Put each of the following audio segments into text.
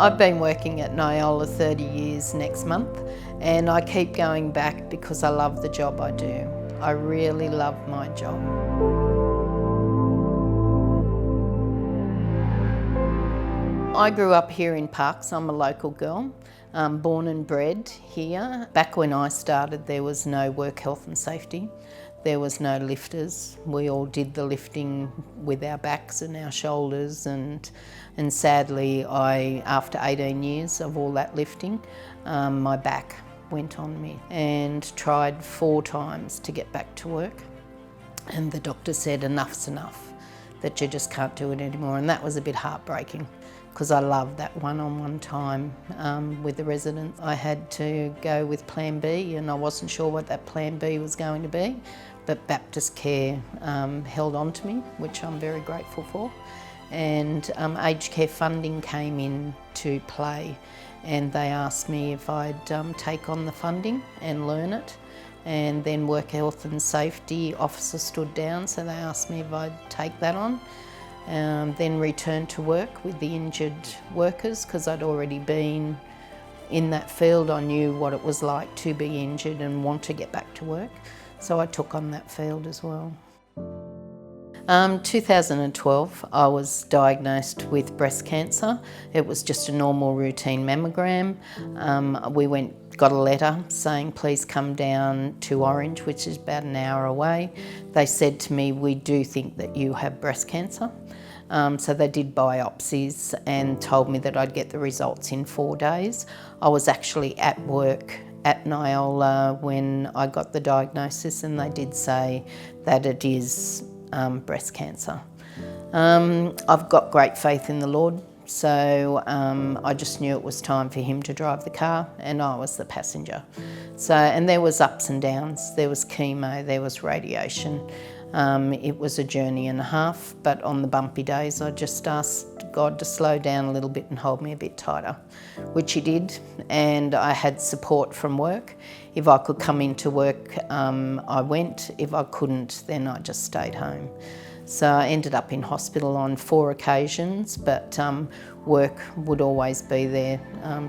I've been working at Nyola 30 years next month, and I keep going back because I love the job I do. I really love my job. I grew up here in Parkes. I'm a local girl, born and bred here. Back when I started, there was no work health and safety. There was no lifters. We all did the lifting with our backs and our shoulders, and sadly, after 18 years of all that lifting, my back went on me and tried 4 times to get back to work. And the doctor said, enough's enough, that you just can't do it anymore. And that was a bit heartbreaking, because I love that one-on-one time with the residents. I had to go with Plan B, and I wasn't sure what that Plan B was going to be, but Baptist Care held on to me, which I'm very grateful for. And aged care funding came into play, and they asked me if I'd take on the funding and learn it. And then work health and safety officer stood down, so they asked me if I'd take that on. Then return to work with the injured workers, because I'd already been in that field. I knew what it was like to be injured and want to get back to work, so I took on that field as well. 2012, I was diagnosed with breast cancer. It was just a normal routine mammogram. We got a letter saying please come down to Orange, which is about an hour away. They said to me, we do think that you have breast cancer. So they did biopsies and told me that I'd get the results in 4 days. I was actually at work at Nyola when I got the diagnosis, and they did say that it is breast cancer. I've got great faith in the Lord, so I just knew it was time for him to drive the car and I was the passenger. So, and there was ups and downs. There was chemo, there was radiation. It was a journey and a half, but on the bumpy days I just asked God to slow down a little bit and hold me a bit tighter, which he did, and I had support from work. If I could come into work, I went. If I couldn't, then I just stayed home. So I ended up in hospital on 4 occasions, but work would always be there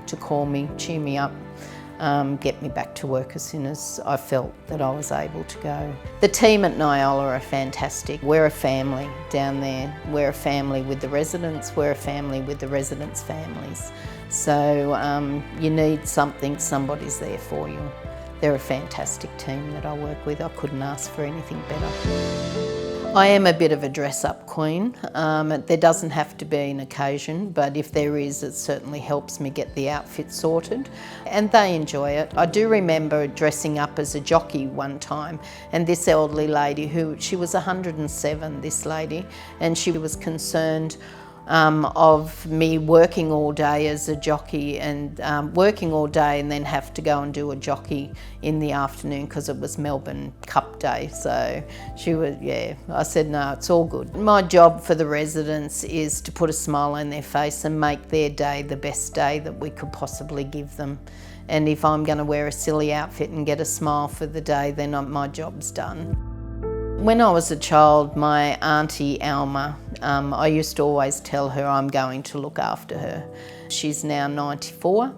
to call me, cheer me up, get me back to work as soon as I felt that I was able to go. The team at Nyola are fantastic. We're a family down there. We're a family with the residents, we're a family with the residents' families. So you need something, somebody's there for you. They're a fantastic team that I work with. I couldn't ask for anything better. I am a bit of a dress-up queen. There doesn't have to be an occasion, but if there is, it certainly helps me get the outfit sorted, and they enjoy it. I do remember dressing up as a jockey one time, and this elderly lady, she was 107, this lady, and she was concerned of me working all day as a jockey and working all day and then have to go and do a jockey in the afternoon because it was Melbourne Cup Day. So she was, I said, no, it's all good. My job for the residents is to put a smile on their face and make their day the best day that we could possibly give them. And if I'm going to wear a silly outfit and get a smile for the day, then my job's done. When I was a child, my auntie Alma, I used to always tell her I'm going to look after her. She's now 94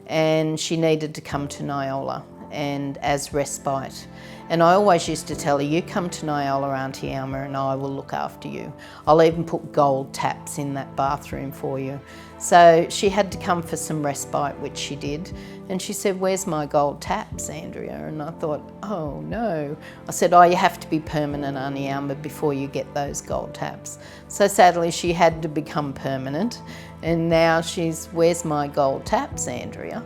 and she needed to come to Nyola and as respite. And I always used to tell her, you come to Nyola, Auntie Alma, and I will look after you. I'll even put gold taps in that bathroom for you. So she had to come for some respite, which she did. And she said, where's my gold taps, Andrea? And I thought, oh no. I said, oh, you have to be permanent, Auntie Alma, before you get those gold taps. So sadly, she had to become permanent. And now she's, where's my gold taps, Andrea?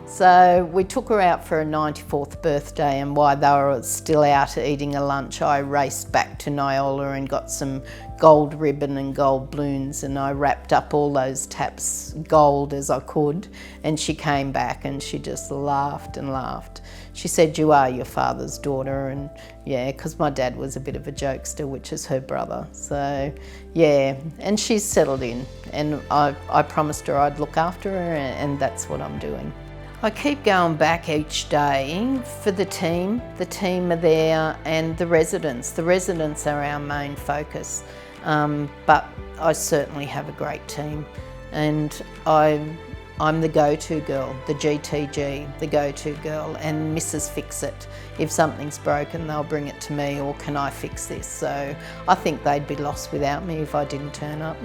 So we took her out for her 94th birthday, and while they were still out eating a lunch, I raced back to Nyola and got some gold ribbon and gold balloons, and I wrapped up all those taps gold as I could, and she came back and she just laughed and laughed. She said, you are your father's daughter, and yeah, because my dad was a bit of a jokester, which is her brother. So yeah, and she's settled in, and I promised her I'd look after her, and that's what I'm doing. I keep going back each day for the team. The team are there, and the residents. The residents are our main focus, but I certainly have a great team, and I I'm the go-to girl, the GTG, the go-to girl, and Mrs. Fix It. If something's broken, they'll bring it to me, or can I fix this? So I think they'd be lost without me if I didn't turn up.